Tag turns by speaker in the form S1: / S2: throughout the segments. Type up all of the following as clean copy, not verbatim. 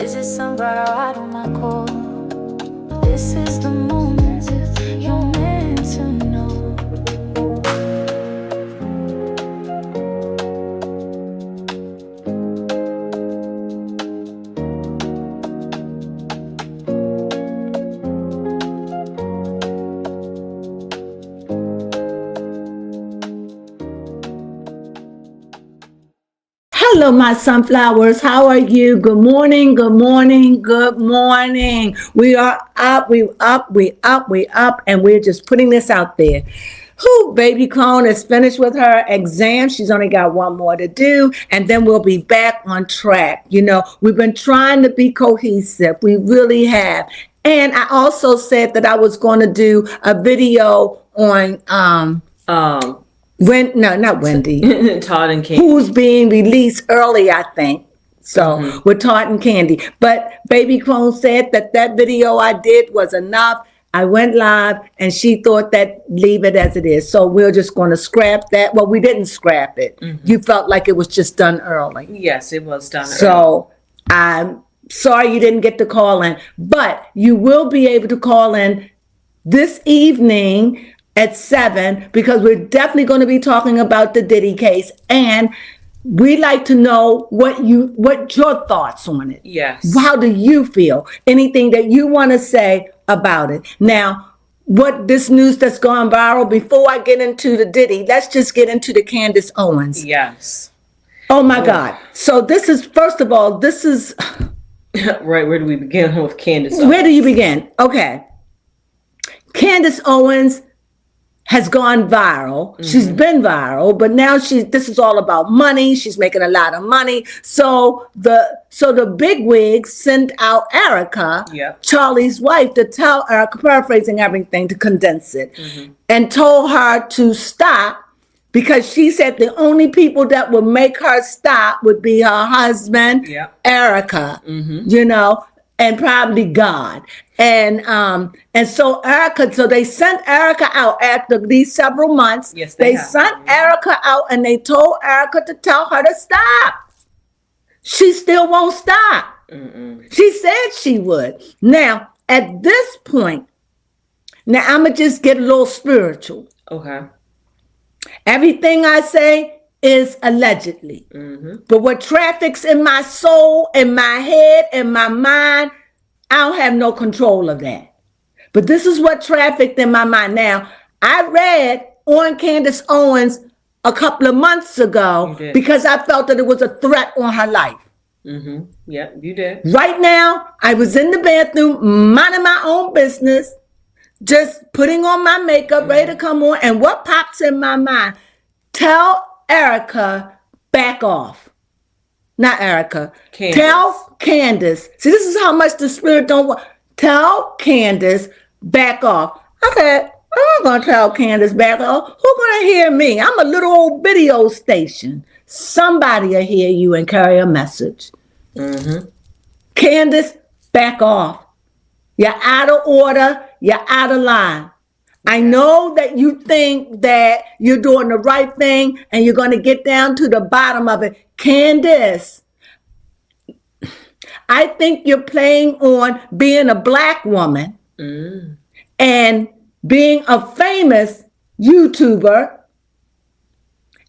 S1: Is it somebody I don't my call? This is the moment you're meant to know.
S2: Hello, my sunflowers. How are you? Good morning, good morning, good morning. We are up, we up, and we're just putting this out there. Baby Crone is finished with her exam. She's only got one more to do, and then we'll be back on track. You know, we've been trying to be cohesive. We really have. And I also said that I was going to do a video on, not Wendy.
S3: Todd and Candy.
S2: Who's being released early, I think. So with Todd and Candy. But Baby Crone said that video I did was enough. I went live and she thought that leave it as it is. So we're just going to scrap that. Well, we didn't scrap it. You felt like it was just done early.
S3: Yes, it was done early.
S2: So I'm sorry you didn't get to call in. But you will be able to call in this evening at 7, because we're definitely going to be talking about the Diddy case, and we'd like to know what your thoughts on it.
S3: Yes.
S2: How do you feel? Anything that you want to say about it? Now, what this news that's gone viral, before I get into the Diddy, let's just get into the Candace Owens.
S3: Yes.
S2: Oh my God. So this is, first of all, this is...
S3: Right, where do we begin with Candace Owens?
S2: Where do you begin? Okay. Candace Owens has gone viral. She's been viral, but now this is all about money. She's making a lot of money. So the bigwigs sent out Erica, Charlie's wife, to tell Erica, paraphrasing everything to condense it, and told her to stop, because she said the only people that would make her stop would be her husband, Erica, you know, and probably God. And so Erica, so they sent Erica out after these several months.
S3: Yes,
S2: they sent Erica out and they told Erica to tell her to stop. She still won't stop. She said she would. Now, at this point, now I'm going to just get a little spiritual.
S3: Okay.
S2: Everything I say is allegedly. But what traffics in my soul, in my head, in my mind, I don't have no control of that. But this is what trafficked in my mind. Now, I read on Candace Owens a couple of months ago because I felt that it was a threat on her life.
S3: Yeah, you did.
S2: Right now, I was in the bathroom, minding my own business, just putting on my makeup, ready to come on. And what pops in my mind? Tell Erica, back off. Not Erica.
S3: Candace.
S2: Tell Candace. See, this is how much the spirit don't want. Tell Candace, back off. I said, I'm not going to tell Candace back off. Who's going to hear me? I'm a little old video station. Somebody will hear you and carry a message. Candace, back off. You're out of order. You're out of line. I know that you think that you're doing the right thing and you're going to get down to the bottom of it. Candace, I think you're playing on being a black woman and being a famous YouTuber,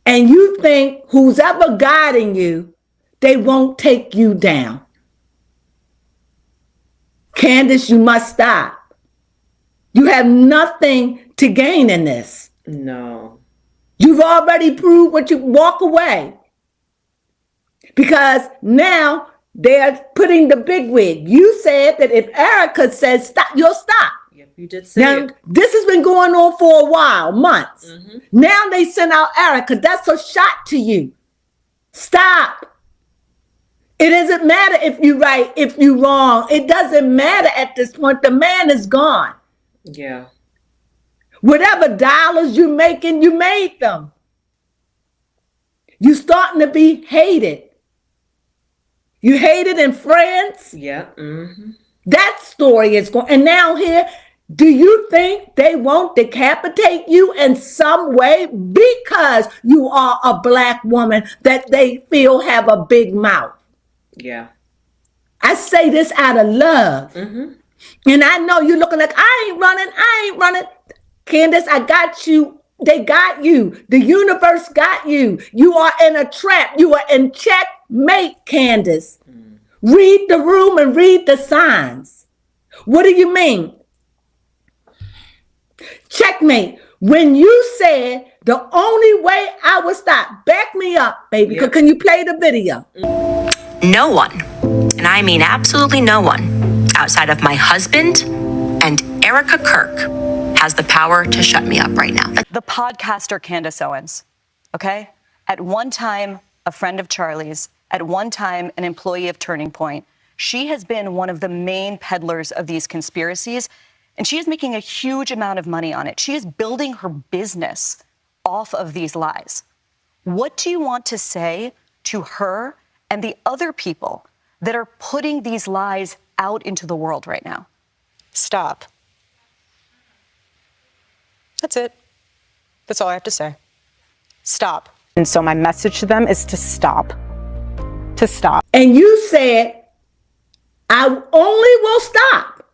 S2: and you think who's ever guiding you, they won't take you down. Candace, you must stop. You have nothing to gain in this.
S3: No.
S2: You've already proved what you walk away. Because now they're putting the big wig. You said that if Erica says stop, you'll stop.
S3: Yep, you did say
S2: now,
S3: it.
S2: This has been going on for a while, months. Now they sent out Erica. That's a shot to you. Stop. It doesn't matter if you're right, if you're wrong. It doesn't matter at this point. The man is gone.
S3: Yeah.
S2: Whatever dollars you're making, you made them. You're starting to be hated. You hated in France.
S3: Yeah.
S2: That story is going. And now here, do you think they won't decapitate you in some way because you are a black woman that they feel have a big mouth?
S3: Yeah.
S2: I I say this out of love.
S3: Mm-hmm.
S2: And I know you're looking like, I ain't running. Candace, I got you. They got you. The universe got you. You are in a trap. You are in checkmate, Candace. Read the room and read the signs. What do you mean? Checkmate. When you said the only way I would stop, back me up, baby.
S3: Yep.
S2: Can you play the video?
S4: No one, and I mean absolutely no one, outside of my husband and Erica Kirk has the power to shut me up right now.
S5: The podcaster Candace Owens, okay? At one time, a friend of Charlie's, at one time, an employee of Turning Point. She has been one of the main peddlers of these conspiracies, and she is making a huge amount of money on it. She is building her business off of these lies. What do you want to say to her and the other people that are putting these lies out into the world right now?
S6: Stop. That's it. That's all I have to say. Stop. And so my message to them is to stop. To stop.
S2: And you said, I only will stop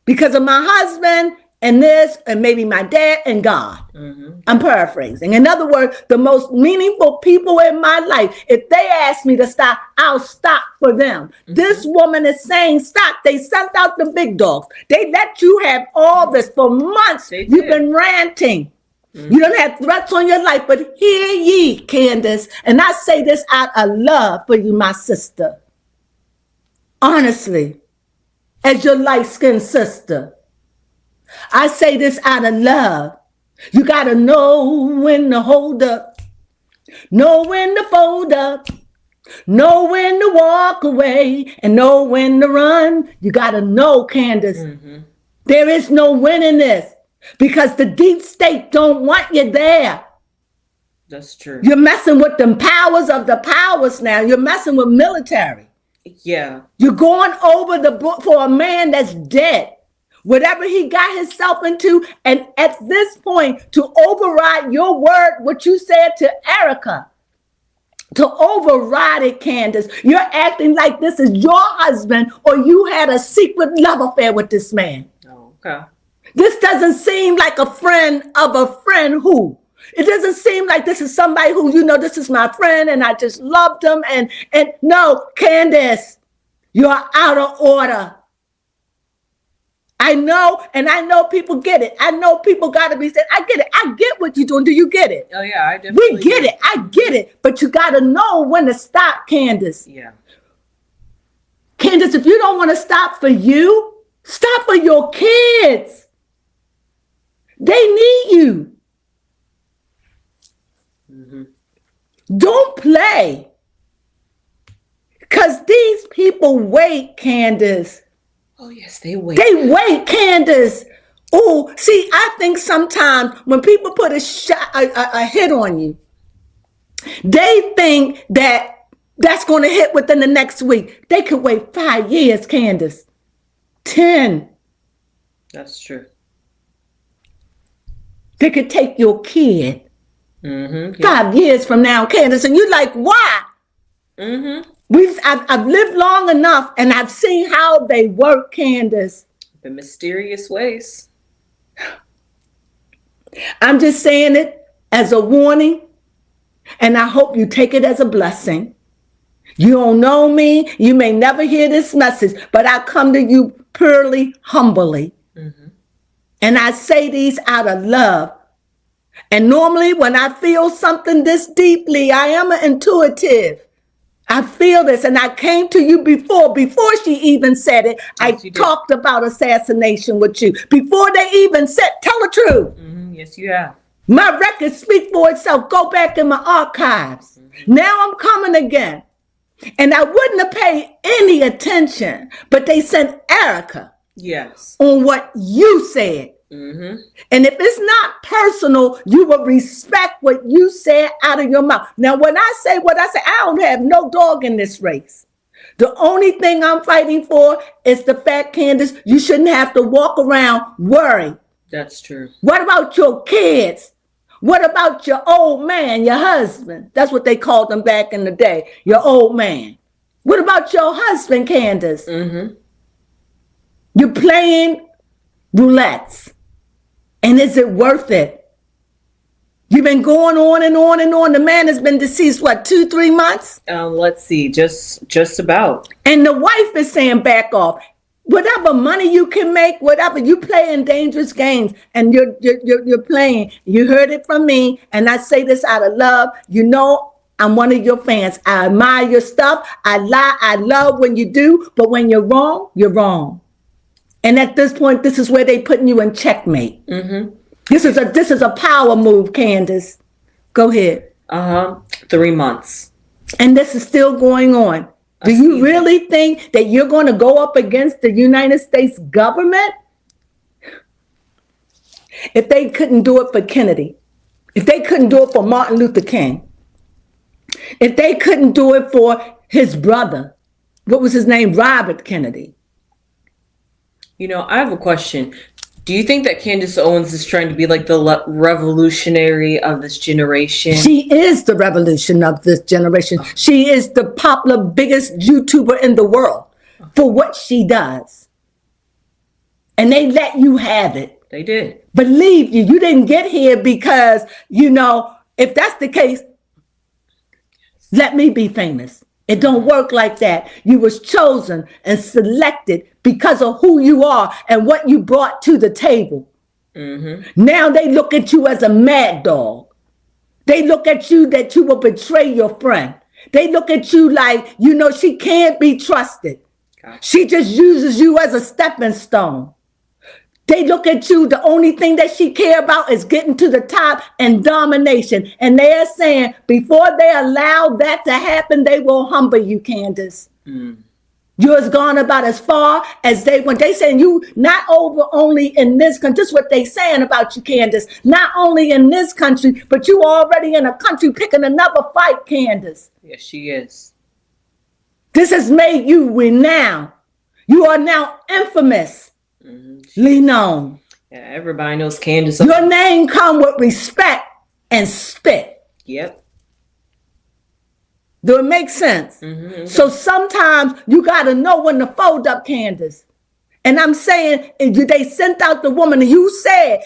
S2: because of my husband and this, and maybe my dad and God. Mm-hmm. I'm paraphrasing. In other words, the most meaningful people in my life, if they ask me to stop, I'll stop for them. Mm-hmm. This woman is saying stop. They sent out the big dogs. They let you have all this for months. You've been ranting. Mm-hmm. You don't have threats on your life, but hear ye, Candace. And I say this out of love for you, my sister. Honestly, as your light-skinned sister, I say this out of love. You got to know when to hold up, know when to fold up, know when to walk away, and know when to run. You got to know, Candace. Mm-hmm. There is no winning this because the deep state don't want you there.
S3: That's true.
S2: You're messing with the powers of the powers now. You're messing with military.
S3: Yeah.
S2: You're going over the book for a man that's dead. Whatever he got himself into, and at this point, to override your word, what you said to Erica, to override it, Candace, you're acting like this is your husband or you had a secret love affair with this man.
S3: Oh, okay.
S2: This doesn't seem like a friend of a friend who. It doesn't seem like this is somebody who, you know, this is my friend and I just loved him. And no, Candace, you're out of order. I know, and I know people get it. I know people got to be saying, I get it. I get what you're doing. Do you get it?
S3: Oh, yeah, I definitely
S2: We get it. I get it. But you got to know when to stop, Candace.
S3: Yeah.
S2: Candace, if you don't want to stop for you, stop for your kids. They need you. Mm-hmm. Don't play. Because these people wait, Candace.
S3: Oh, yes, they wait.
S2: They wait, Candace. Oh, see, I think sometimes when people put a hit on you, they think that that's going to hit within the next week. They could wait 5 years, Candace. 10.
S3: That's true.
S2: They could take your kid
S3: 5
S2: years from now, Candace, and you're like, why?
S3: Mm-hmm.
S2: I've lived long enough, and I've seen how they work, Candace.
S3: The mysterious ways.
S2: I'm just saying it as a warning, and I hope you take it as a blessing. You don't know me. You may never hear this message, but I come to you purely, humbly. Mm-hmm. And I say these out of love. And normally when I feel something this deeply, I am an intuitive. I feel this, and I came to you before she even said it. Yes, I talked about assassination with you. Before they even said, tell the truth.
S3: Mm-hmm. Yes, you have.
S2: My records speak for itself. Go back in my archives. Mm-hmm. Now I'm coming again. And I wouldn't have paid any attention, but they sent Erica.
S3: Yes.
S2: On what you said. Mm-hmm. And if it's not personal, you will respect what you said out of your mouth. Now, when I say what I say, I don't have no dog in this race. The only thing I'm fighting for is the fact, Candace, you shouldn't have to walk around worried.
S3: That's true.
S2: What about your kids? What about your old man, your husband? That's what they called them back in the day, your old man. What about your husband, Candace?
S3: Mm-hmm.
S2: You're playing roulettes. And is it worth it? You've been going on and on and on. The man has been deceased, what, 2-3 months?
S3: Let's see, just about.
S2: And the wife is saying back off. Whatever money you can make, whatever, you play in dangerous games, and you're playing. You heard it from me, and I say this out of love. You know, I'm one of your fans. I admire your stuff. I love when you do, but when you're wrong, you're wrong. And at this point, this is where they putting you in checkmate.
S3: Mm-hmm.
S2: This is a power move, Candace. Go ahead.
S3: 3 months.
S2: And this is still going on. Do you really think that you're going to go up against the United States government? If they couldn't do it for Kennedy, if they couldn't do it for Martin Luther King, if they couldn't do it for his brother, what was his name? Robert Kennedy.
S3: You know, I have a question. Do you think that Candace Owens is trying to be like the revolutionary of this generation?
S2: She is the revolution of this generation. She is the popular, biggest YouTuber in the world for what she does. And they let you have it.
S3: They did.
S2: Believe you didn't get here because, you know, if that's the case, let me be famous. It don't work like that. You was chosen and selected because of who you are and what you brought to the table.
S3: Mm-hmm.
S2: Now they look at you as a mad dog. They look at you that you will betray your friend. They look at you like, you know, she can't be trusted.
S3: Gotcha.
S2: She just uses you as a stepping stone. They look at you, the only thing that she care about is getting to the top and domination. And they're saying, before they allow that to happen, they will humble you, Candace.
S3: Mm.
S2: Yours gone about as far as they went. They saying you not over only in this country. This is what they saying about you, Candace. Not only in this country, but you already in a country picking another fight, Candace.
S3: Yes, she is.
S2: This has made you renowned. You are now infamous. Known.
S3: Yeah, everybody knows Candace.
S2: Your name come with respect and spit.
S3: Yep.
S2: Do it make sense?
S3: Mm-hmm.
S2: So sometimes you got to know when to fold up, Candace. And I'm saying, they sent out the woman and you said,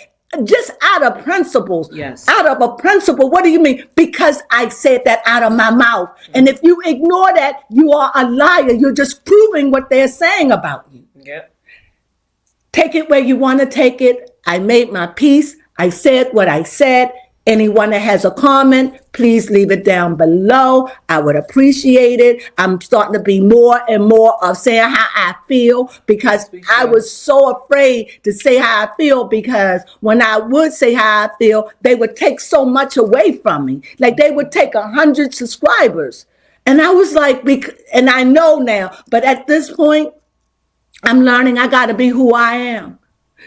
S2: just out of principles.
S3: Yes.
S2: Out of a principle. What do you mean? Because I said that out of my mouth. Mm-hmm. And if you ignore that, you are a liar. You're just proving what they're saying about you.
S3: Yep.
S2: Take it where you want to take it. I made my peace. I said what I said. Anyone that has a comment, please leave it down below. I would appreciate it. I'm starting to be more and more of saying how I feel because I was so afraid to say how I feel because when I would say how I feel, they would take so much away from me. Like they would take 100 subscribers. And I was like, and I know now, but at this point, I'm learning I got to be who I am.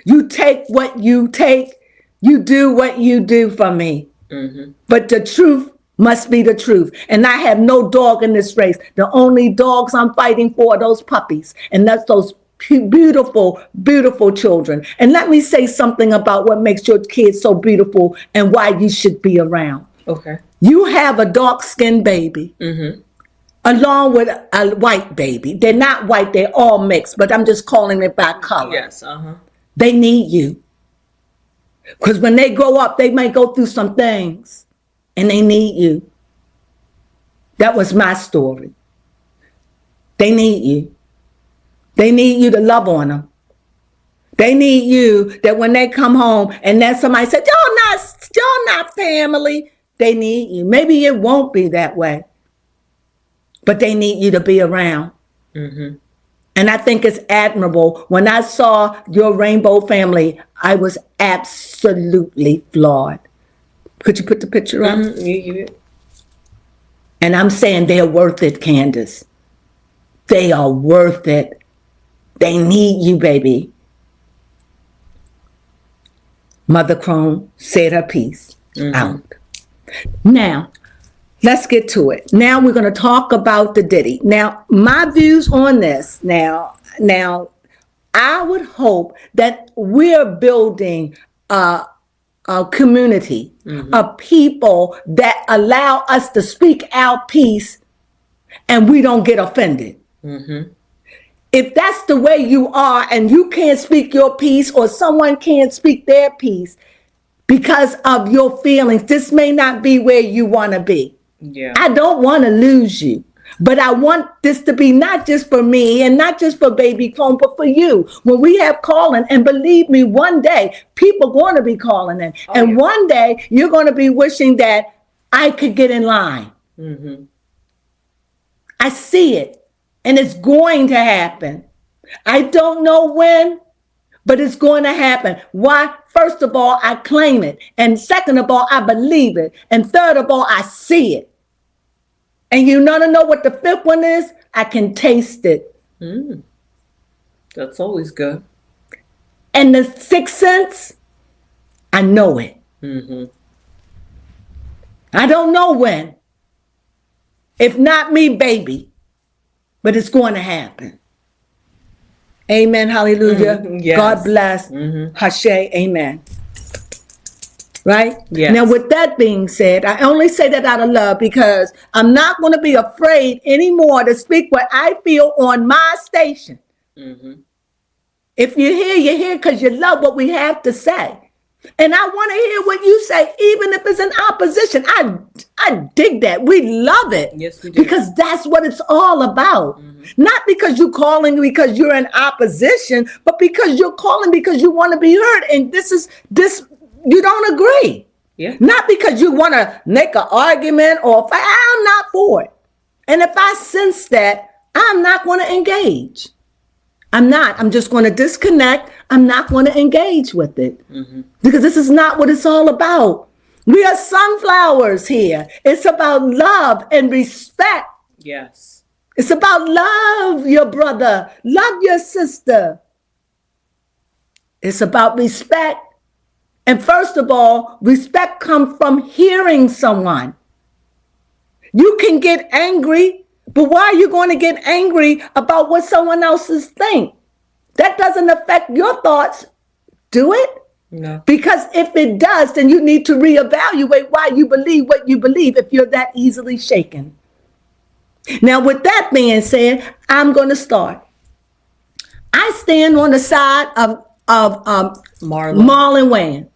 S2: You take what you take. You do what you do for me. Mm-hmm. But the truth must be the truth. And I have no dog in this race. The only dogs I'm fighting for are those puppies. And that's those beautiful, beautiful children. And let me say something about what makes your kids so beautiful and why you should be around.
S3: Okay.
S2: You have a dark-skinned baby. Mm-hmm. Along with a white baby. They're not white, they're all mixed, but I'm just calling it by color.
S3: Yes,
S2: They need you. Because when they grow up, they might go through some things and they need you. That was my story. They need you. They need you to love on them. They need you that when they come home and then somebody said, y'all not family. They need you. Maybe it won't be that way. But they need you to be around. Mm-hmm. And I think it's admirable. When I saw your rainbow family, I was absolutely floored. Could you put the picture up?
S3: Mm-hmm.
S2: And I'm saying they're worth it, Candace. They are worth it. They need you, baby. Mother Crone said her piece. Mm-hmm. Out. Now, let's get to it. Now we're going to talk about the Diddy. Now, my views on this. Now, I would hope that we're building a community of people that allow us to speak our piece and we don't get offended. If that's the way you are and you can't speak your piece or someone can't speak their piece because of your feelings, this may not be where you want to be.
S3: Yeah.
S2: I don't want to lose you. But I want this to be not just for me and not just for baby Crone, but for you. When we have calling, and believe me, one day people are going to be calling in. And one day you're going to be wishing that I could get in line. I see it. And it's going to happen. I don't know when, but it's going to happen. Why? First of all, I claim it. And second of all, I believe it. And third of all, I see it. And you want to know what the fifth one is? I can taste it.
S3: That's always good.
S2: And the sixth sense, I know it. I don't know when. If not me, baby. But it's going to happen. Amen. Hallelujah.
S3: Yes.
S2: God bless. Hashe. Amen. Right?
S3: Yes.
S2: Now, with that being said, I only say that out of love because I'm not going to be afraid anymore to speak what I feel on my station. If you're here, you're here because you love what we have to say. And I want to hear what you say, even if it's in opposition. I dig that. We love it.
S3: Yes, we do.
S2: Because that's what it's all about. Not because you're calling because you're in opposition, but because you're calling because you want to be heard. And this, you don't agree.
S3: Yeah.
S2: Not because you want to make an argument or I'm not for it. And if I sense that, I'm not going to engage. I'm not. I'm just going to disconnect. I'm not going to engage with it because this is not what it's all about. We are sunflowers here. It's about love and respect.
S3: Yes.
S2: It's about love your brother, love your sister. It's about respect. And first of all, respect comes from hearing someone. You can get angry, but why are you going to get angry about what someone else's think? That doesn't affect your thoughts, do it?
S3: No.
S2: Because if it does, then you need to reevaluate why you believe what you believe if you're that easily shaken. Now, with that being said, I'm going to start. I stand on the side of Marlon Wayne.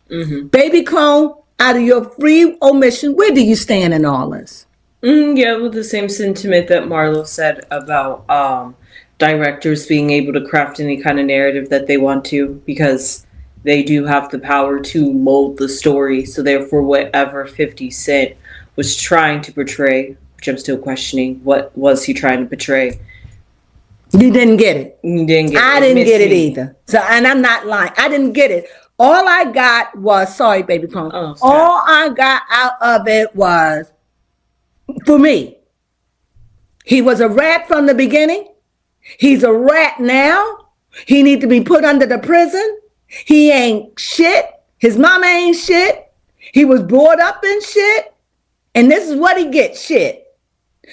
S2: Baby Crone, out of your free omission, where do you stand in all this?
S3: Yeah, with the same sentiment that Marlo said about directors being able to craft any kind of narrative that they want to, because they do have the power to mold the story. So therefore, whatever 50 Cent was trying to portray, which I'm still questioning, what was he trying to portray?
S2: You didn't get it.
S3: You didn't get it.
S2: I didn't get it either. So, and I'm not lying. I didn't get it. All I got was, sorry, Baby Crone.
S3: Oh,
S2: all I got out of it was, for me, he was a rat from the beginning. He's a rat now. He needs to be put under the prison. He ain't shit. His mama ain't shit. He was brought up in shit. And this is what he gets, shit.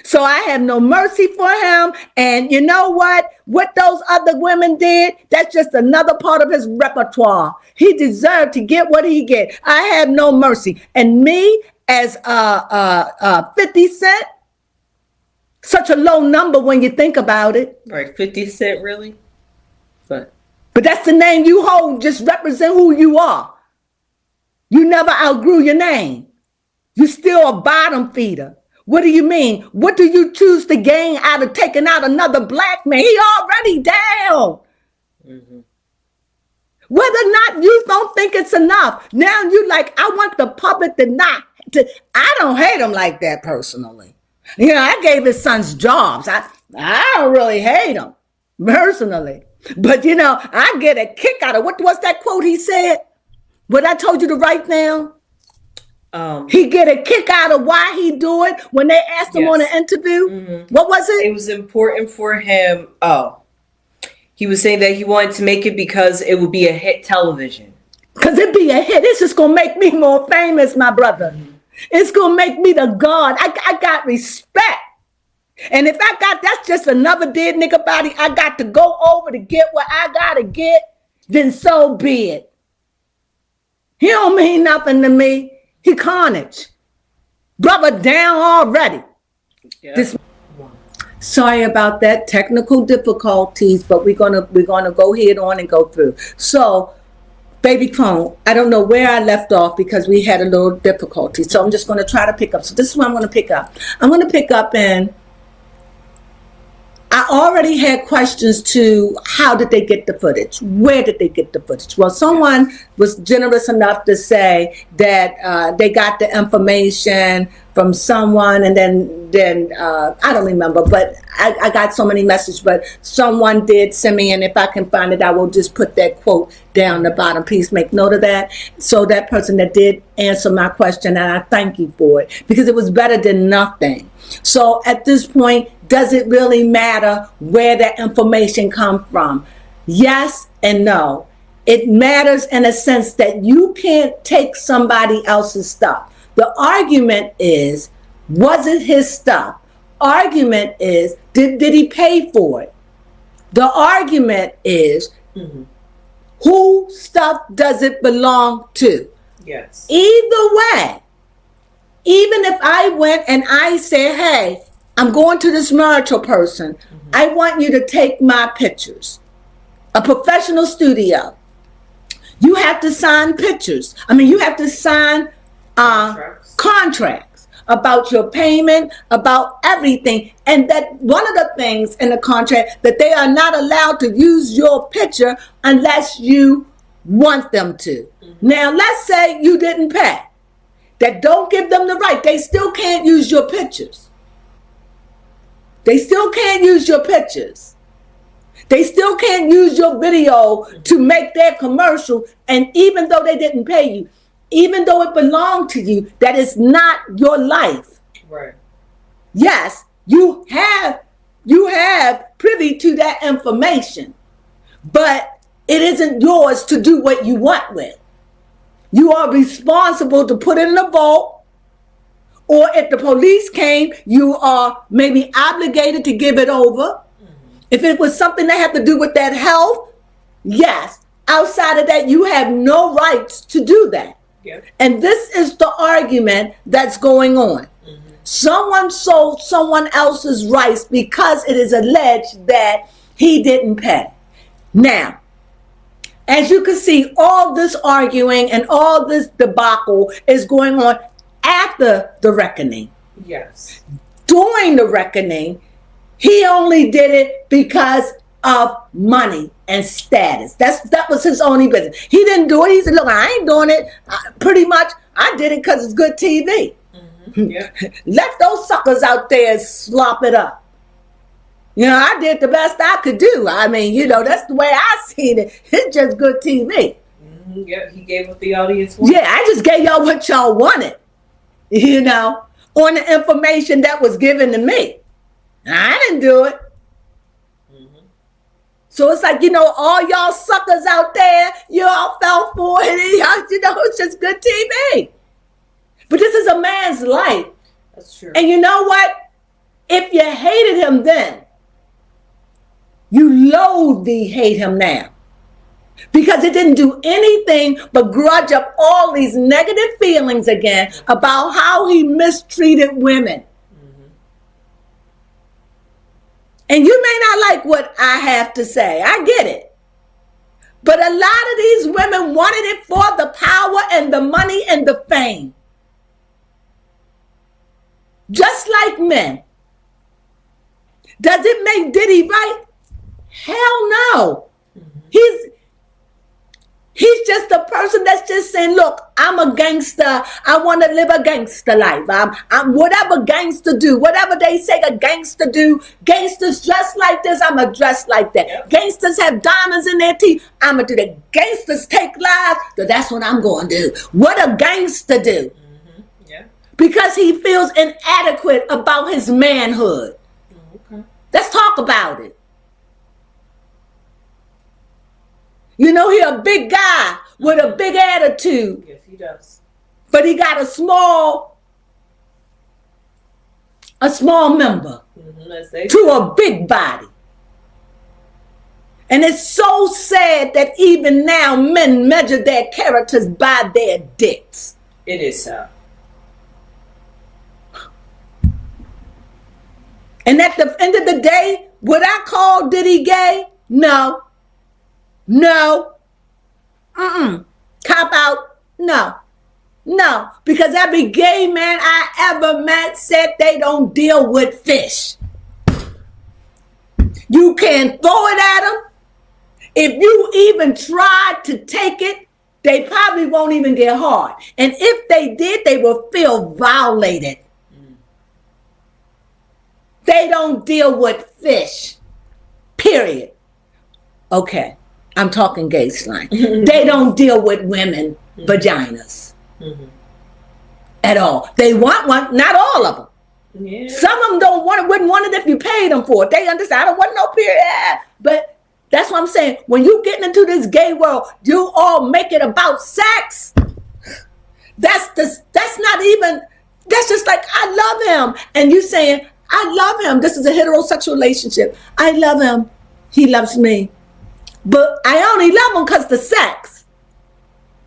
S2: So I have no mercy for him. And you know what? What those other women did, that's just another part of his repertoire. He deserved to get what he get. I have no mercy. And me as 50 Cent, such a low number when you think about it.
S3: Right, 50 Cent, really? But
S2: that's the name you hold. Just represent who you are. You never outgrew your name. You still a bottom feeder. What do you mean? What do you choose to gain out of taking out another black man? He already down. Whether or not you don't think it's enough. Now you like, I want the public to I don't hate him like that personally. You know, I gave his sons jobs. I don't really hate him personally. But you know, I get a kick out of, what's that quote he said? What I told you to write down? He get a kick out of why he do it when they asked him on an interview. What was it?
S3: It was important for him. He was saying that he wanted to make it because it would be a hit television.
S2: Because it'd be a hit. It's just going to make me more famous, my brother. It's going to make me the god. I got respect. And if I got, that's just another dead nigga body I got to go over to get what I got to get, then so be it. He don't mean nothing to me. He carnage. Brother down already.
S3: Yeah.
S2: This Sorry about that, technical difficulties, but we're gonna go head on and go through. So, baby Crone, I don't know where I left off because we had a little difficulty. So I'm just gonna try to pick up. So this is what I'm gonna pick up. I'm gonna pick up in. I already had questions to how did they get the footage? Where did they get the footage? Well, someone was generous enough to say that they got the information from someone, and then I don't remember, but I got so many messages, but someone did send me, and if I can find it, I will just put that quote down the bottom. Please make note of that. So that person that did answer my question, and I thank you for it, because it was better than nothing. So at this point, does it really matter where that information comes from? Yes and no. It matters in a sense that you can't take somebody else's stuff. The argument is, was it his stuff? Argument is, did he pay for it? The argument is, whose stuff does it belong to?
S3: Yes.
S2: Either way, even if I went and I said, hey, I'm going to this marital person, I want you to take my pictures. A professional studio. You have to sign pictures. I mean, you have to sign contracts about your payment, about everything. And that one of the things in the contract, that they are not allowed to use your picture unless you want them to. Now, let's say you didn't pay. That don't give them the right. They still can't use your pictures. They still can't use your pictures. They still can't use your video to make their commercial. And even though they didn't pay you, even though it belonged to you, that is not your life.
S3: Right.
S2: Yes, you have privy to that information, but it isn't yours to do what you want with. You are responsible to put it in a vault, or if the police came, you are maybe obligated to give it over. If it was something that had to do with that health, yes. Outside of that, you have no rights to do that.
S3: Yep.
S2: And this is the argument that's going on. Someone sold someone else's rights because it is alleged that he didn't pay. Now, as you can see, all this arguing and all this debacle is going on after the reckoning.
S3: Yes.
S2: During the reckoning, he only did it because of money and status. That was his only business. He didn't do it. He said, look, I ain't doing it. Pretty much, I did it because it's good TV.
S3: Yeah.
S2: Let those suckers out there slop it up. You know, I did the best I could do. I mean, you know, that's the way I seen it. It's just good TV.
S3: Yeah, he gave what the audience wanted.
S2: Yeah, I just gave y'all what y'all wanted, you know, on the information that was given to me. I didn't do it. So it's like, you know, all y'all suckers out there, y'all fell for it. Y'all, you know, it's just good TV. But this is a man's life.
S3: That's true.
S2: And you know what? If you hated him then, you loathe hate him now. Because it didn't do anything but grudge up all these negative feelings again about how he mistreated women. And you may not like what I have to say. I get it. But a lot of these women wanted it for the power and the money and the fame. Just like men. Does it make Diddy right? Hell no. He's just a person that's just saying, look, I'm a gangster. I want to live a gangster life. I'm whatever gangster do, whatever they say a gangster do, gangsters dress like this, I'm a dress like that. Yep. Gangsters have diamonds in their teeth, I'm going to do that. Gangsters take lives, so that's what I'm going to do. What a gangster do.
S3: Yeah.
S2: Because he feels inadequate about his manhood.
S3: Okay.
S2: Let's talk about it. You know, he a big guy with a big attitude.
S3: Yes, he does.
S2: But he got a small member to a big body. And it's so sad that even now men measure their characters by their dicks.
S3: It is so.
S2: And at the end of the day, would I call Diddy gay? No. No. Cop out? No. No. Because every gay man I ever met said they don't deal with fish. You can throw it at them. If you even try to take it, they probably won't even get hard. And if they did, they will feel violated. They don't deal with fish. Period. Okay. I'm talking gay slang. They don't deal with women vaginas at all. They want one, not all of them.
S3: Yeah.
S2: Some of them don't want it, wouldn't want it if you paid them for it. They understand. I don't want no period. But that's what I'm saying. When you getting into this gay world, you all make it about sex. That's not even. That's just like, I love him, and you saying, I love him. This is a heterosexual relationship. I love him. He loves me. But I only love him because the sex.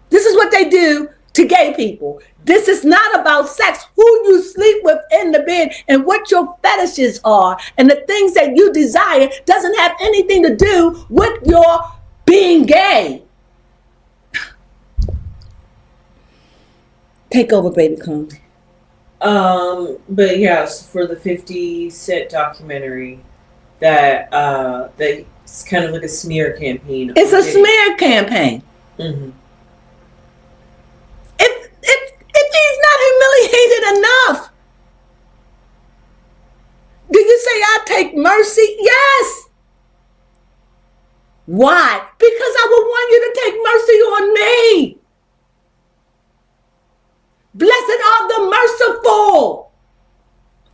S2: This is what they do to gay people. This is not about sex, who you sleep with in the bed and what your fetishes are. And the things that you desire doesn't have anything to do with your being gay. Take over, baby Cone.
S3: But yes, for the 50 Cent documentary, that's kind of like a smear campaign.
S2: It's a smear campaign.
S3: Mm-hmm.
S2: If he's not humiliated enough, do you say I take mercy? Yes. Why? Because I would want you to take mercy on me. Blessed are the merciful.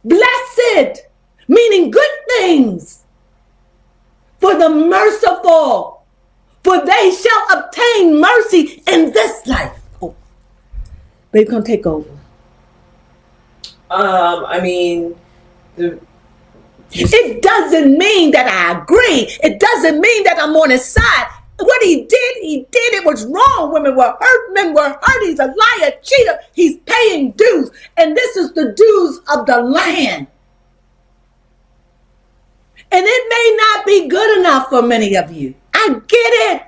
S2: Blessed, meaning good things. For the merciful, for they shall obtain mercy in this life. Oh, baby, come take over.
S3: I mean,
S2: it doesn't mean that I agree. It doesn't mean that I'm on his side. What he did. It was wrong. Women were hurt. Men were hurt. He's a liar, cheater. He's paying dues. And this is the dues of the land. And it may not be good enough for many of you. I get it.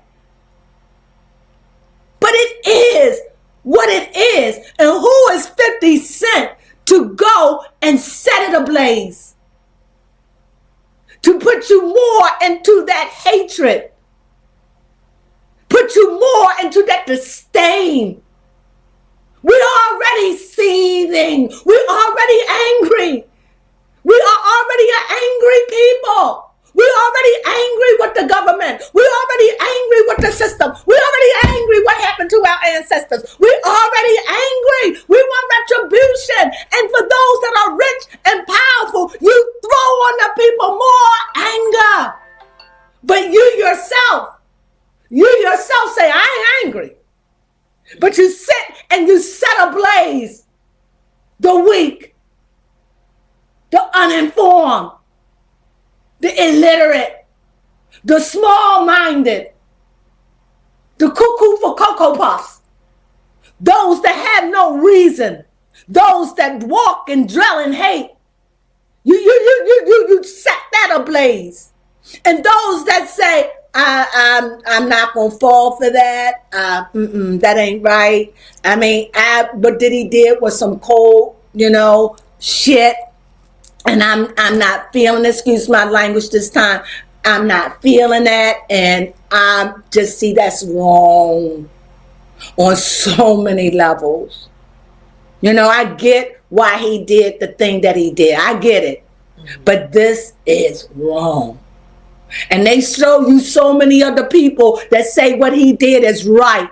S2: But it is what it is. And who is 50 Cent to go and set it ablaze? To put you more into that hatred. Put you more into that disdain. We're already seething. We're already angry. We are already an angry people. We're already angry with the government. We're already angry with the system. We're already angry what happened to our ancestors. We're already angry. We want retribution. And for those that are rich and powerful, you throw on the people more anger. But you yourself say, I ain't angry. But you sit and you set ablaze the weak, the uninformed, the illiterate, the small-minded, the cuckoo for Cocoa Puffs, those that have no reason, those that walk and dwell in hate. You set that ablaze. And those that say, I'm not gonna fall for that. That ain't right. I mean, what Diddy did was some cold, shit. And I'm not feeling, excuse my language this time, I'm not feeling that. And I just see that's wrong on so many levels. I get why he did the thing that he did. I get it. But this is wrong. And they show you so many other people that say what he did is right.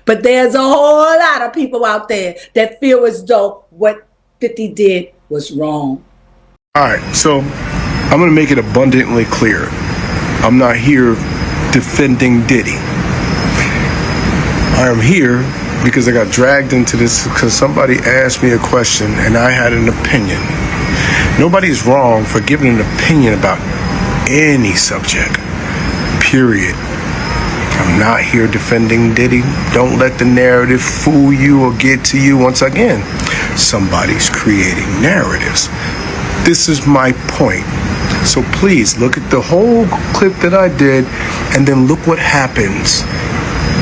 S2: But there's a whole lot of people out there that feel as though what 50 did was wrong.
S7: All right, so I'm going to make it abundantly clear. I'm not here defending Diddy. I am here because I got dragged into this because somebody asked me a question and I had an opinion. Nobody's wrong for giving an opinion about any subject, period. I'm not here defending Diddy. Don't let the narrative fool you or get to you. Once again, somebody's creating narratives. This is my point. So please look at the whole clip that I did and then look what happens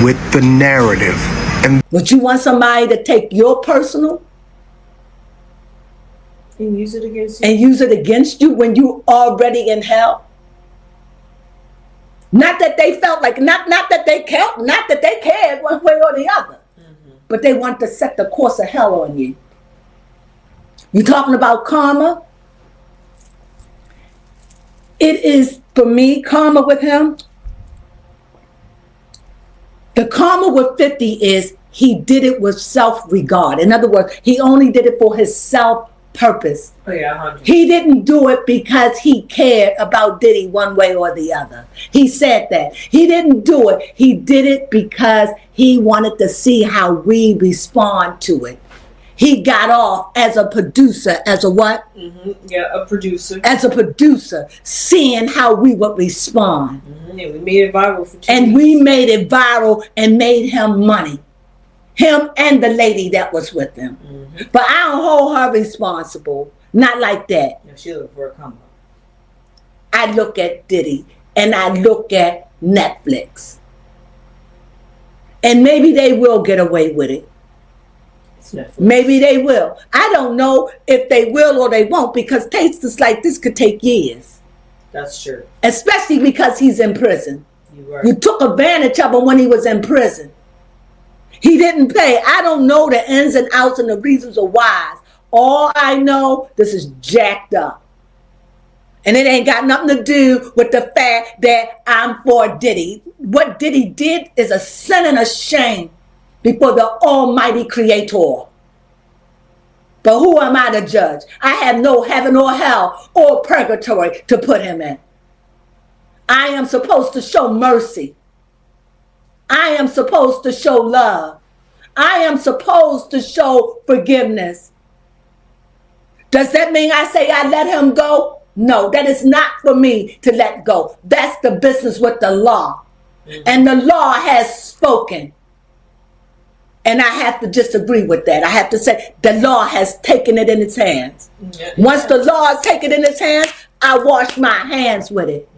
S7: with the narrative. And
S2: would you want somebody to take your personal
S3: And use it against you.
S2: and use it against you when you already in hell? Not that they felt like, not that they cared one way or the other, but they want to set the course of hell on you. You talking about karma? It is, for me, karma with him. The karma with 50 is he did it with self-regard. In other words, he only did it for his self-purpose.
S3: Oh yeah, 100.
S2: He didn't do it because he cared about Diddy one way or the other. He said that. He didn't do it. He did it because he wanted to see how we respond to it. He got off as a producer, as a what?
S3: Yeah, a producer.
S2: As a producer, seeing how we would respond.
S3: Yeah, we made it viral for 2
S2: And
S3: weeks.
S2: we made it viral and made him money. Him and the lady that was with him. But I don't hold her responsible. Not like that.
S3: Yeah, she looked for a come up.
S2: I look at Diddy and I look at Netflix. And maybe they will get away with it.
S3: It's Netflix.
S2: Maybe they will. I don't know if they will or they won't, because cases like this could take years.
S3: That's true.
S2: Especially because he's in prison.
S3: You right.
S2: You took advantage of him when he was in prison. He didn't pay. I don't know the ins and outs and the reasons or whys. All I know, this is jacked up. And it ain't got nothing to do with the fact that I'm for Diddy. What Diddy did is a sin and a shame before the Almighty Creator. But who am I to judge? I have no heaven or hell or purgatory to put him in. I am supposed to show mercy. I am supposed to show love. I am supposed to show forgiveness. Does that mean I say I let him go? No, that is not for me to let go. That's the business with the law. And the law has spoken. And I have to disagree with that. I have to say the law has taken it in its hands. Once the law has taken it in its hands, I wash my hands with it.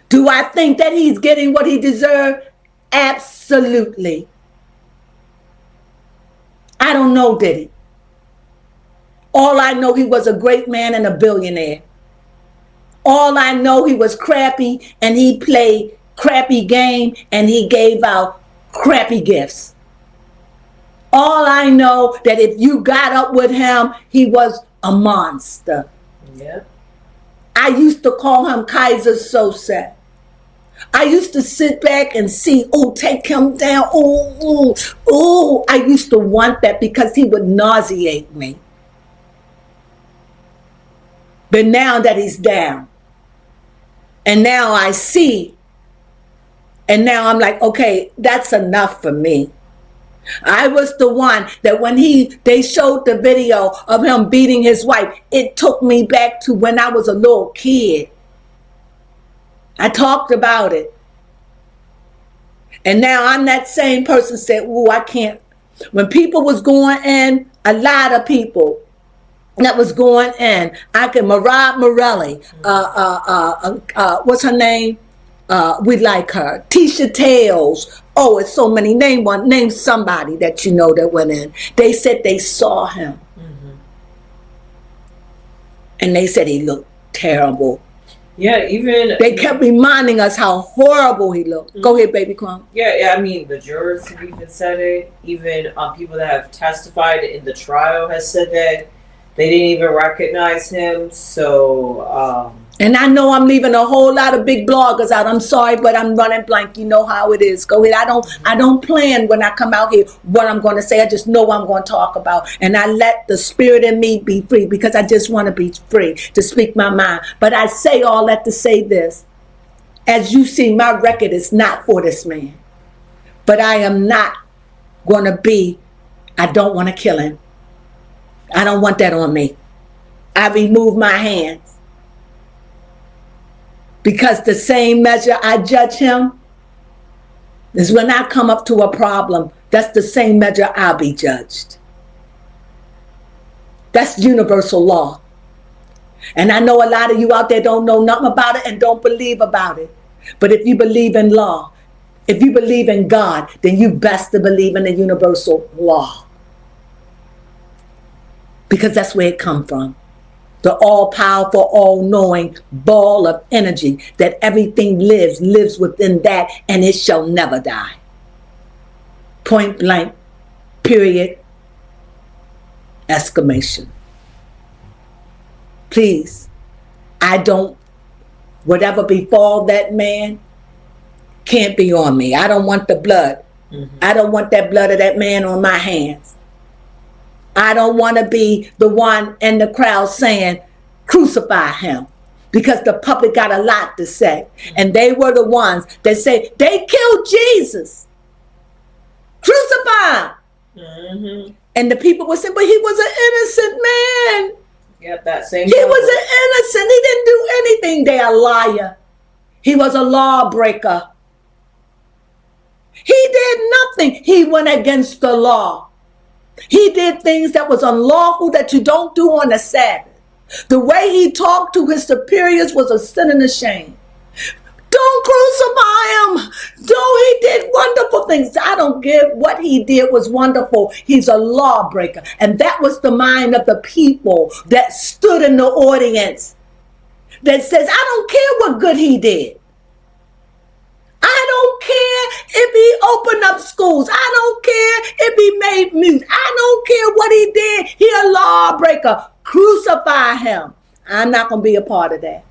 S2: Do I think that he's getting what he deserved? Absolutely. I don't know, Diddy. All I know, he was a great man and a billionaire. All I know, he was crappy and he played crappy game and he gave out crappy gifts. All I know, that if you got up with him, he was a monster.
S3: Yeah.
S2: I used to call him Kaiser Sose. I used to sit back and see, oh, take him down. Oh. I used to want that because he would nauseate me. But now that he's down, and now I see, and now I'm like, okay, that's enough for me. I was the one that when they showed the video of him beating his wife, it took me back to when I was a little kid. I talked about it. And now I'm that same person said, ooh, I can't. When people was going in, a lot of people that was going in, Marab Morelli, what's her name? We like her. Tisha Tales. Oh, it's so many. Name somebody that you know that went in. They said they saw him. And they said he looked terrible.
S3: Yeah, even
S2: They kept reminding us how horrible he looked. Go ahead, baby Clone.
S3: yeah. I mean, the jurors have even said it. Even people that have testified in the trial has said that they didn't even recognize him. So,
S2: And I know I'm leaving a whole lot of big bloggers out. I'm sorry, but I'm running blank. You know how it is. Go ahead. I don't plan when I come out here what I'm going to say. I just know what I'm going to talk about. And I let the spirit in me be free because I just want to be free to speak my mind. But I say all that to say this. As you see, my record is not for this man. But I am not going to be, I don't want to kill him. I don't want that on me. I remove my hands. Because the same measure I judge him is when I come up to a problem, that's the same measure I'll be judged. That's universal law. And I know a lot of you out there don't know nothing about it and don't believe about it. But if you believe in law, if you believe in God, then you best to believe in the universal law. Because that's where it comes from. The all-powerful, all-knowing ball of energy that everything lives within that, and it shall never die. Point blank, period, exclamation. Please, whatever befall that man can't be on me. I don't want the blood. I don't want that blood of that man on my hands. I don't want to be the one in the crowd saying, crucify him. Because the public got a lot to say. And they were the ones that say, they killed Jesus. Crucify him. And the people would say, but he was an innocent man.
S3: Yep, that same.
S2: He was an innocent. He didn't do anything. They a liar. He was a lawbreaker. He did nothing. He went against the law. He did things that was unlawful that you don't do on the Sabbath. The way he talked to his superiors was a sin and a shame. Don't crucify him. He did wonderful things. I don't give what he did was wonderful. He's a lawbreaker. And that was the mind of the people that stood in the audience that says, I don't care what good he did. I don't care if he opened up schools. I don't care if he made music. I don't care what he did. He a lawbreaker. Crucify him. I'm not going to be a part of that.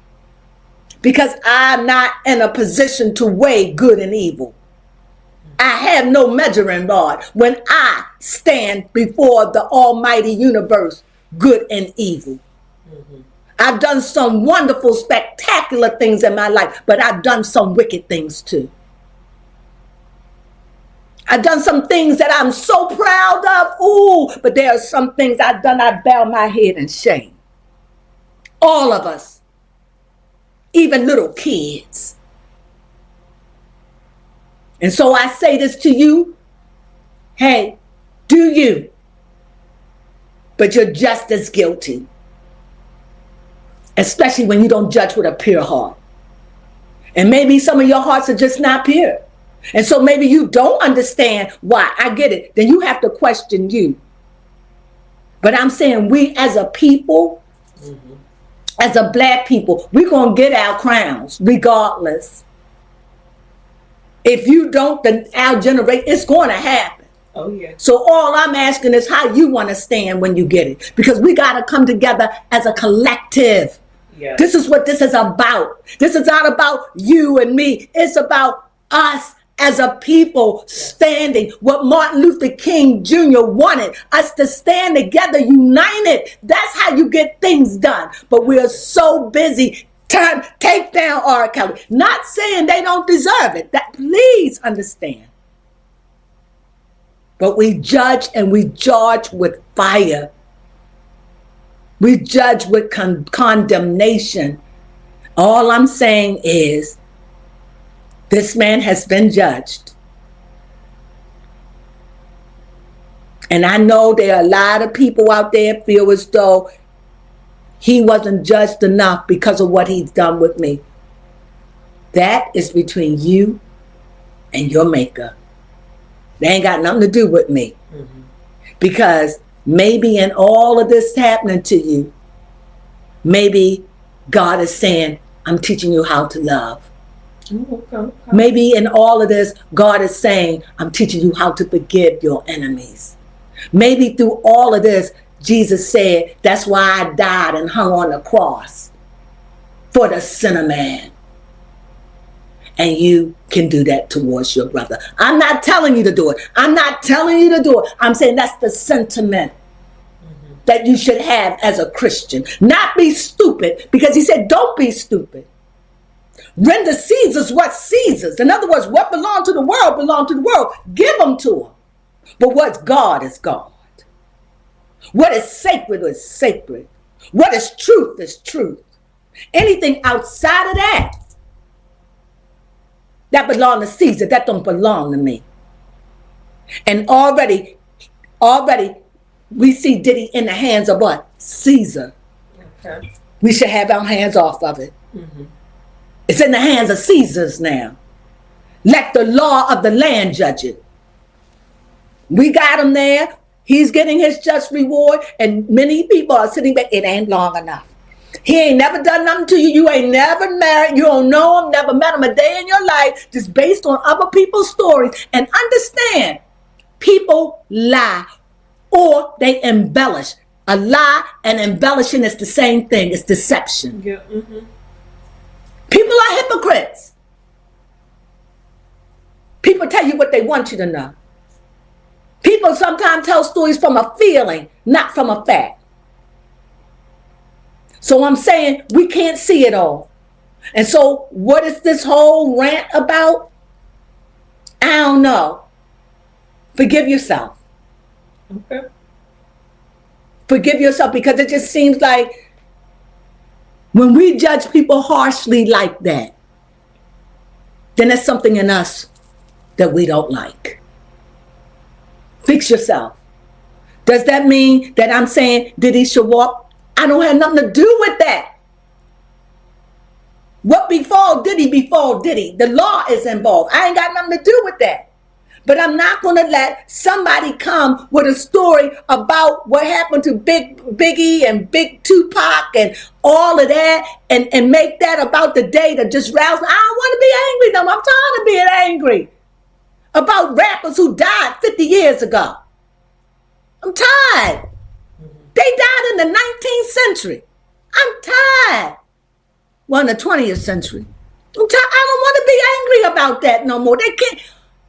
S2: Because I'm not in a position to weigh good and evil. I have no measuring rod when I stand before the almighty universe, good and evil. I've done some wonderful, spectacular things in my life, but I've done some wicked things too. I've done some things that I'm so proud of. Ooh, but there are some things I've done, I bow my head in shame. All of us. Even little kids. And so I say this to you. Hey, do you? But you're just as guilty. Especially when you don't judge with a pure heart. And maybe some of your hearts are just not pure. And so maybe you don't understand why. I get it. Then you have to question you. But I'm saying we as a people, as a black people, we're going to get our crowns regardless. If you don't, then our generation, it's going to happen.
S3: Oh, yeah.
S2: So all I'm asking is how you want to stand when you get it. Because we got to come together as a collective.
S3: Yes.
S2: This is what this is about. This is not about you and me. It's about us as a people standing. What Martin Luther King Jr. wanted us to stand together, united. That's how you get things done. But we're so busy trying to take down R. Kelly. Not saying they don't deserve it. That, please understand. But we judge and we judge with fire. We judge with condemnation. All I'm saying is, this man has been judged. And I know there are a lot of people out there feel as though he wasn't judged enough because of what he's done with me. That is between you and your maker. They ain't got nothing to do with me. Because maybe in all of this happening to you, maybe God is saying, I'm teaching you how to love.
S3: Okay.
S2: Maybe in all of this, God is saying, I'm teaching you how to forgive your enemies. Maybe through all of this, Jesus said, that's why I died and hung on the cross for the sinner man. And you can do that towards your brother. I'm not telling you to do it. I'm not telling you to do it. I'm saying that's the sentiment that you should have as a Christian. Not be stupid, because he said, don't be stupid. Render Caesar's what's Caesar's. In other words, what belonged to the world belonged to the world. Give them to him. But what's God is God. What is sacred is sacred. What is truth is truth. Anything outside of that belong to Caesar, that don't belong to me. And already we see Diddy in the hands of what? Caesar.
S3: Okay.
S2: We should have our hands off of it. It's in the hands of Caesars now. Let the law of the land judge it. We got him there. He's getting his just reward, and many people are sitting back. It ain't long enough. He ain't never done nothing to you. You ain't never married. You don't know him, never met him a day in your life, just based on other people's stories. And understand, people lie or they embellish. A lie and embellishing is the same thing. It's deception.
S3: Yeah.
S2: People are hypocrites. People tell you what they want you to know. People sometimes tell stories from a feeling, not from a fact. So I'm saying we can't see it all. And so what is this whole rant about? I don't know. Forgive yourself.
S3: Okay.
S2: Forgive yourself, because it just seems like when we judge people harshly like that, then there's something in us that we don't like. Fix yourself. Does that mean that I'm saying Diddy should walk? I don't have nothing to do with that. What befall Diddy befall Diddy. The law is involved. I ain't got nothing to do with that. But I'm not going to let somebody come with a story about what happened to Biggie and Big Tupac and all of that and make that about the day that just roused me. I don't want to be angry no more. I'm tired of being angry about rappers who died 50 years ago. I'm tired. They died in the 19th century. I'm tired. Well, in the 20th century. I'm tired. I don't want to be angry about that no more. They can't.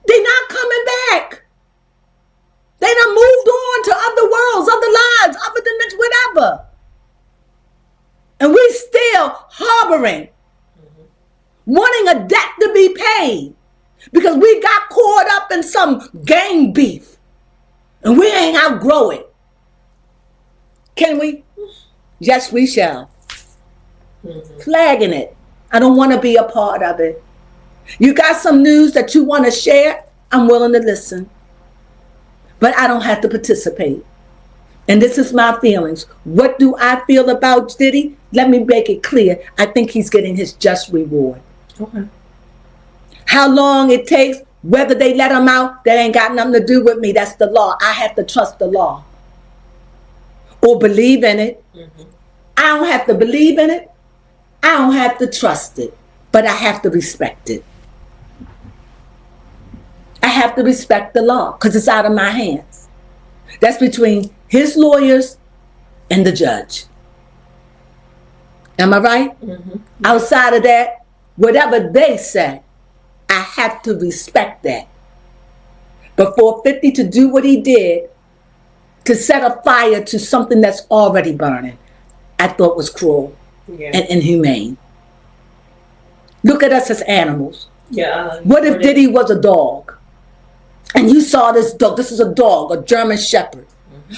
S2: They're not coming back. They done moved on to other worlds, other lives, other dimensions, whatever. And we still harboring, wanting a debt to be paid because we got caught up in some gang beef and we ain't outgrow it. Can we? Yes, we shall. Flagging it. I don't want to be a part of it. You got some news that you want to share? I'm willing to listen. But I don't have to participate. And this is my feelings. What do I feel about Diddy? Let me make it clear. I think he's getting his just reward.
S3: Okay.
S2: How long it takes, whether they let him out, that ain't got nothing to do with me. That's the law. I have to trust the law. Or believe in it. I don't have to believe in it. I don't have to trust it. But I have to respect it. I have to respect the law because it's out of my hands. That's between his lawyers and the judge. Am I right? Outside of that, whatever they say, I have to respect that. But for 50 to do what he did, to set a fire to something that's already burning, I thought was cruel and inhumane. Look at us as animals.
S3: Yeah.
S2: What if Diddy was a dog? And you saw this dog. This is a dog, a German Shepherd.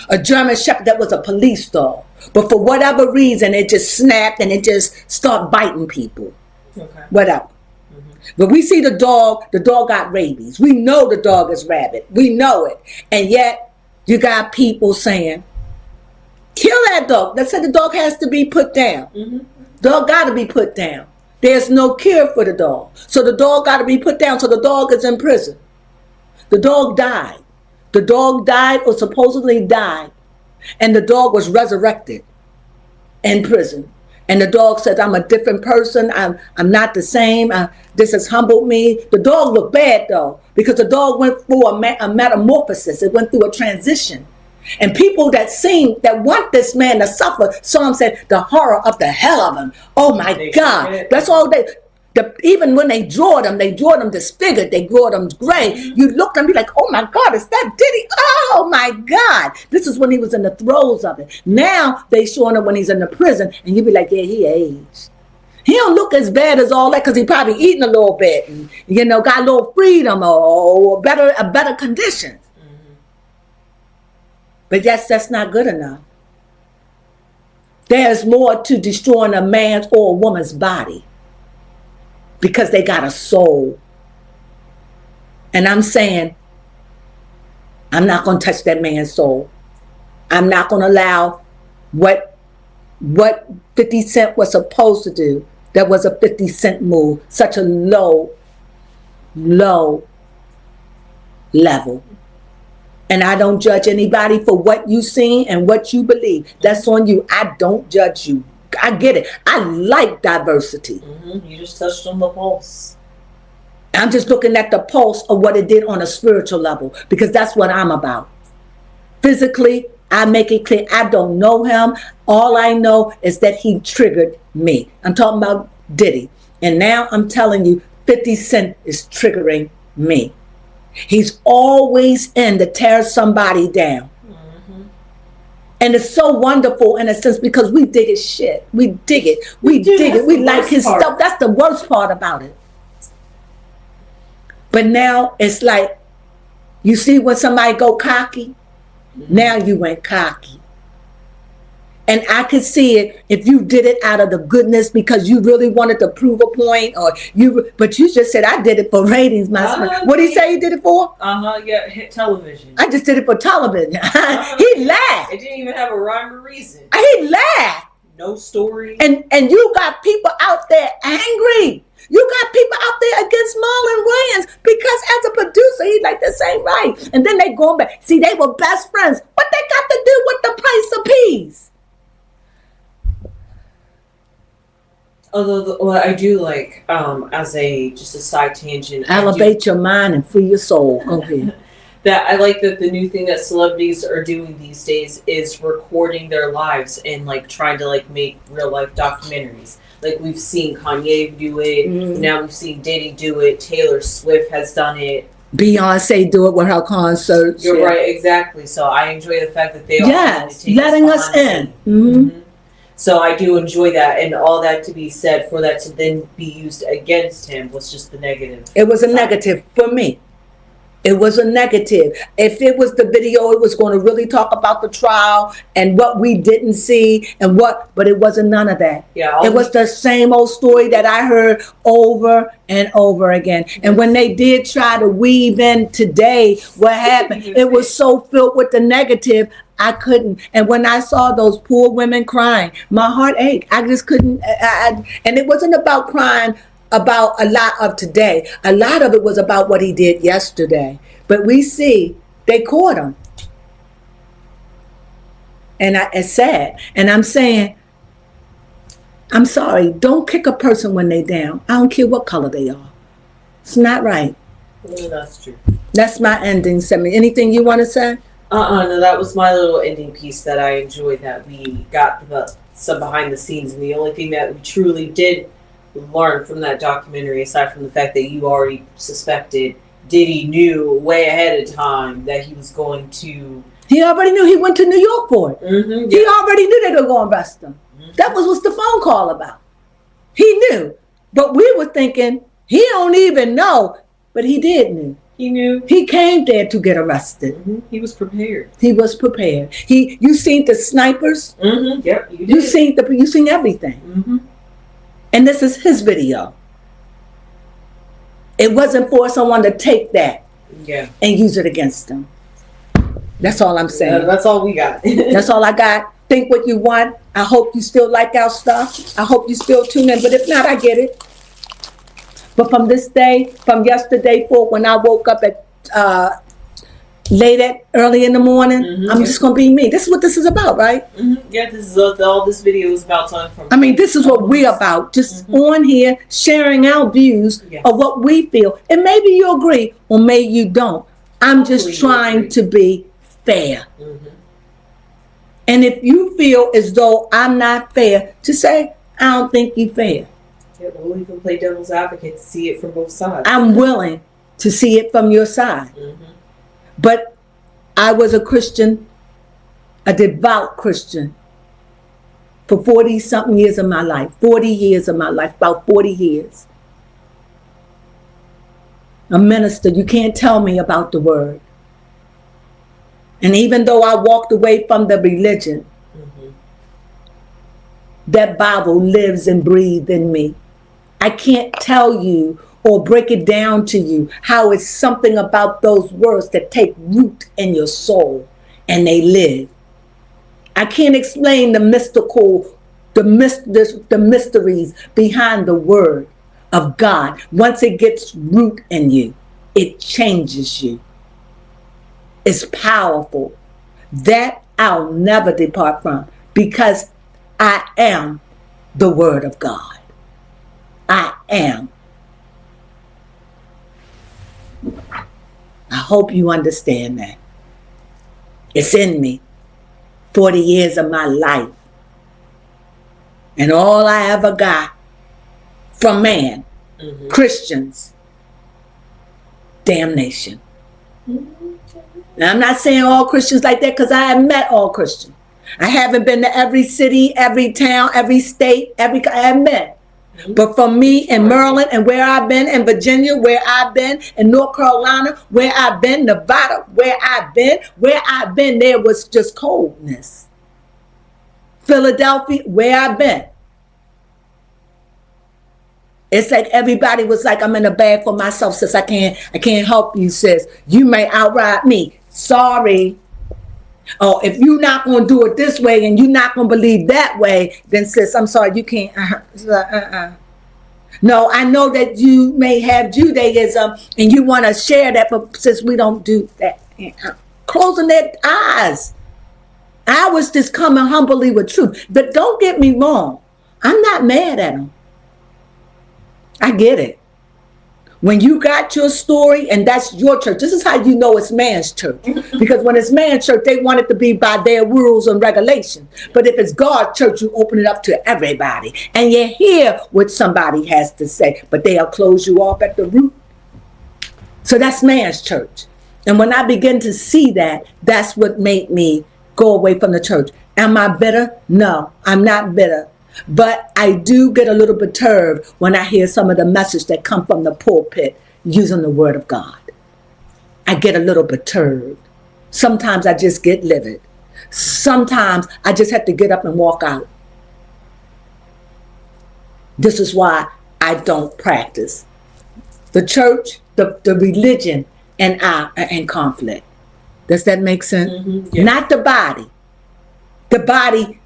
S2: A German Shepherd that was a police dog. But for whatever reason, it just snapped and it just started biting people.
S3: Okay.
S2: Whatever. But we see the dog got rabies. We know the dog is rabid. We know it. And yet, you got people saying, kill that dog. They said the dog has to be put down. Dog got to be put down. There's no cure for the dog. So the dog got to be put down. So the dog is in prison. The dog died. The dog died or supposedly died. And the dog was resurrected in prison. And the dog said, I'm a different person. I'm not the same. This has humbled me. The dog looked bad though, because the dog went through a metamorphosis. It went through a transition. And people that want this man to suffer, saw him said, the horror of the hell of him. Oh my God. That's all even when they draw them disfigured, they draw them gray. You look and be like, oh my God, is that Diddy? Oh my God. This is when he was in the throes of it. Now they showing him when he's in the prison and you be like, yeah, he aged. He don't look as bad as all that because he probably eating a little bit and, got a little freedom or a better condition. But that's not good enough. There's more to destroying a man's or a woman's body because they got a soul. And I'm saying, I'm not going to touch that man's soul. I'm not going to allow what what 50 Cent was supposed to do. That was a 50 Cent move. Such a low level. And I don't judge anybody for what you seen and what you believe. That's on you. I don't judge you. I get it. I like diversity.
S3: You just touched on the pulse.
S2: I'm just looking at the pulse of what it did on a spiritual level, because that's what I'm about. Physically, I make it clear I don't know him. All I know is that he triggered me. I'm talking about Diddy. And now I'm telling you, 50 Cent is triggering me. He's always in to tear somebody down. And it's so wonderful in a sense because we dig his shit. We dig it. We dig it. We like his stuff. That's the worst part about it. But now it's like, you see when somebody go cocky? Now you went cocky. And I could see it if you did it out of the goodness because you really wanted to prove a point, but you just said, I did it for ratings, my son. What did he say you did it for?
S3: Yeah, hit television.
S2: I just did it for television. He laughed.
S3: It didn't even have a rhyme or reason.
S2: He laughed.
S3: No story.
S2: And you got people out there angry. You got people out there against Marlon Wayans because as a producer, he's like, this ain't right. And then they going back. See, they were best friends. What they got to do with the price of peas?
S3: Although I do like, as just a side tangent,
S2: Elevate your mind and free your soul. Go ahead.
S3: That I like that the new thing that celebrities are doing these days is recording their lives and like trying to like make real life documentaries. Like we've seen Kanye do it. Now we've seen Diddy do it. Taylor Swift has done it.
S2: Beyonce do it with her concerts.
S3: You're right, exactly. So I enjoy the fact that they are
S2: letting us in.
S3: So I do enjoy that, and all that to be said, for that to then be used against him was just the negative.
S2: It was a negative for me. It was a negative. If it was the video, it was going to really talk about the trial and what we didn't see but it wasn't none of that.
S3: Yeah,
S2: it was the same old story that I heard over and over again. And when they did try to weave in today what happened, it was so filled with the negative, I couldn't. And when I saw those poor women crying, my heart ached. I just couldn't. And it wasn't about crying about a lot of today. A lot of it was about what he did yesterday. But we see they caught him. And it's sad. And I'm saying, I'm sorry, don't kick a person when they're down. I don't care what color they are. It's not right.
S3: Yeah, that's true.
S2: That's my ending. Semi. Anything you want to say?
S3: No, that was my little ending piece that I enjoyed, that we got some behind the scenes. And the only thing that we truly did learn from that documentary, aside from the fact that you already suspected, Diddy knew way ahead of time that he was going to...
S2: He already knew. He went to New York for it. He already knew they were going to arrest him. That was what's the phone call about. He knew. But we were thinking, he don't even know. But he did know.
S3: He knew.
S2: He came there to get arrested.
S3: He was prepared.
S2: He was prepared. You seen the snipers?
S3: Yep, you did.
S2: You seen everything. And this is his video. It wasn't for someone to take that and use it against them. That's all I'm saying.
S3: That's all we got.
S2: That's all I got. Think what you want. I hope you still like our stuff. I hope you still tune in. But if not, I get it. But from yesterday forward, when I woke up at early in the morning, I'm just gonna be me. This is what this is about, right?
S3: Yeah, this is all this video is about.
S2: This is what we're about. Just on here, sharing our views of what we feel. And maybe you agree, or maybe you don't. I'm just trying to be fair. And if you feel as though I'm not fair, just say, I don't think you're fair.
S3: Yeah, well, we can play devil's advocate to see it from both sides.
S2: I'm willing to see it from your side. But I was a Christian, a devout Christian, for 40-something years of my life. 40 years of my life, about 40 years. A minister, you can't tell me about the word. And even though I walked away from the religion, that Bible lives and breathes in me. I can't tell you or break it down to you how it's something about those words that take root in your soul and they live. I can't explain the mystical the mysteries behind the word of God. Once it gets root in you, it changes you. It's powerful. That I'll never depart from, because I am the word of God. I am. I hope you understand that. It's in me. 40 years of my life. And all I ever got from man, Christians, damnation. Now, I'm not saying all Christians like that, because I have met all Christians. I haven't been to every city, every town, every state, I have met. But for me in Maryland and where I've been, in Virginia, where I've been, in North Carolina, where I've been, Nevada, where I've been, there was just coldness. Philadelphia, where I've been. It's like everybody was like, I'm in a bag for myself, sis. I can't help you, sis. You may outride me. Sorry. Oh, if you're not going to do it this way and you're not going to believe that way, then sis, I'm sorry, you can't. No, I know that you may have Judaism and you want to share that, but sis, we don't do that. Closing their eyes. I was just coming humbly with truth. But don't get me wrong. I'm not mad at them. I get it. When you got your story and that's your church, this is how you know it's man's church. Because when it's man's church, they want it to be by their rules and regulations. But if it's God's church, you open it up to everybody. And you hear what somebody has to say, but they'll close you off at the root. So that's man's church. And when I begin to see that, that's what made me go away from the church. Am I bitter? No, I'm not bitter. But I do get a little perturbed when I hear some of the message that come from the pulpit using the word of God. I get a little perturbed. Sometimes I just get livid. Sometimes I just have to get up and walk out. This is why I don't practice. The church, the religion, and I are in conflict. Does that make sense? Mm-hmm. Yeah. Not the body. The body,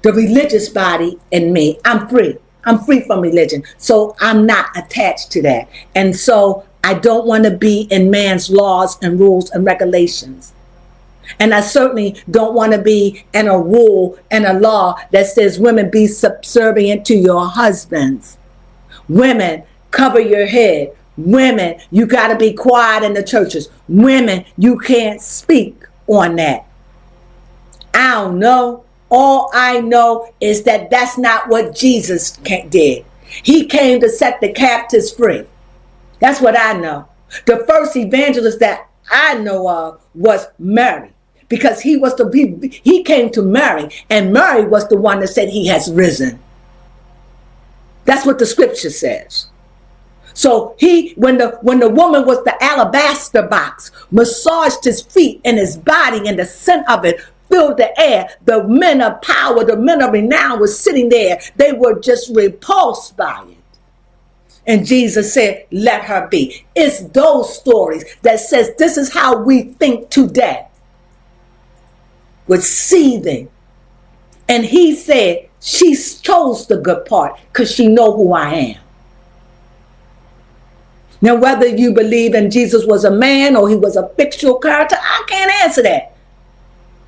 S2: the religious body in me, I'm free. I'm free from religion. So I'm not attached to that. And so I don't want to be in man's laws and rules and regulations. And I certainly don't want to be in a rule and a law that says women be subservient to your husbands. Women, cover your head. Women, you got to be quiet in the churches. Women, you can't speak on that. I don't know. All I know is that that's not what Jesus did. He came to set the captives free. That's what I know. The first evangelist that I know of was Mary, because he came to Mary, and Mary was the one that said he has risen. That's what the scripture says. So when the woman was the alabaster box, massaged his feet and his body, and the scent of it filled the air. The men of power, the men of renown was sitting there. They were just repulsed by it. And Jesus said, let her be. It's those stories that says this is how we think today. With seething. And he said she chose the good part because she know who I am. Now, whether you believe in Jesus was a man or he was a fictional character, I can't answer that.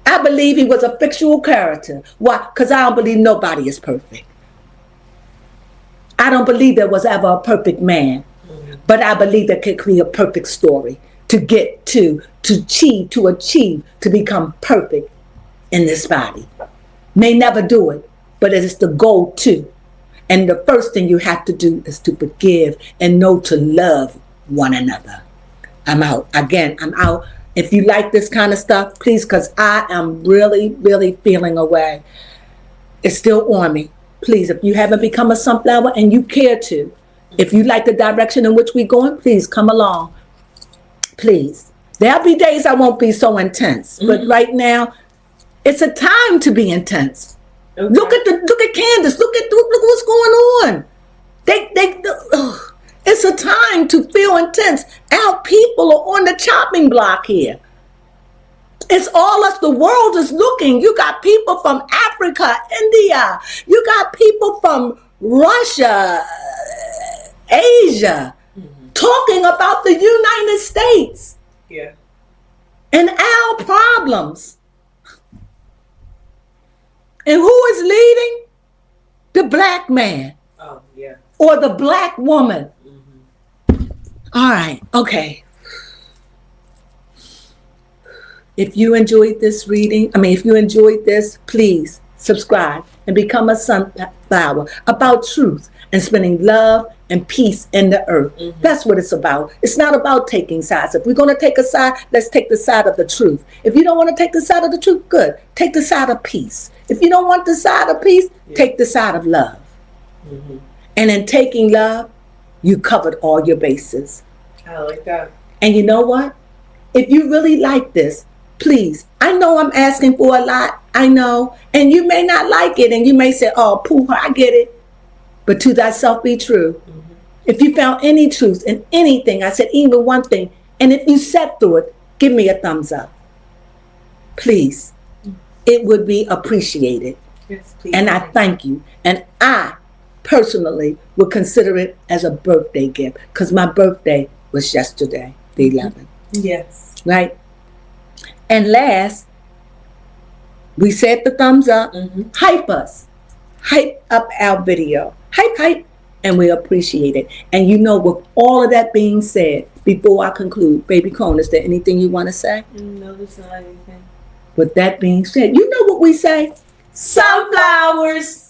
S2: I believe he was a fictional character. Why? Because I don't believe nobody is perfect. I don't believe there was ever a perfect man. But I believe there could be a perfect story to get to achieve, to become perfect in this body. May never do it, but it is the goal too. And the first thing you have to do is to forgive and know to love one another. I'm out. Again, I'm out. If you like this kind of stuff, please, because I am really, really feeling away. It's still on me. Please, if you haven't become a sunflower and you care to, if you like the direction in which we're going, please come along. Please. There'll be days I won't be so intense. But right now, it's a time to be intense. Okay. Look at Candace. Look what's going on. It's a time to feel intense. Our people are on the chopping block here. It's all us. The world is looking. You got people from Africa, India. You got people from Russia, Asia, talking about the United States
S3: Yeah.
S2: and our problems. And who is leading? The black man
S3: Oh, yeah.
S2: or the black woman. All right, okay. If you enjoyed this reading, if you enjoyed this, please subscribe and become a sunflower about truth and spreading love and peace in the earth. That's what it's about. It's not about taking sides. If we're going to take a side, let's take the side of the truth. If you don't want to take the side of the truth, good. Take the side of peace. If you don't want the side of peace, take the side of love. And in taking love, you covered all your bases.
S3: I like that.
S2: And you know what? If you really like this, please, I know I'm asking for a lot. I know. And you may not like it. And you may say, oh, pooh, I get it. But to thyself be true. If you found any truth in anything, I said even one thing, and if you sat through it, give me a thumbs up. Please. It would be appreciated.
S3: Yes, please.
S2: And I thank you. And I personally would consider it as a birthday gift because my birthday was yesterday, the 11th.
S3: Yes.
S2: Right? And last, we said the thumbs up. Hype us. Hype up our video. Hype. And we appreciate it. And you know, with all of that being said, before I conclude, Baby Crone, is there anything you want to say?
S3: No, there's not anything.
S2: With that being said, you know what we say?
S3: Sunflowers!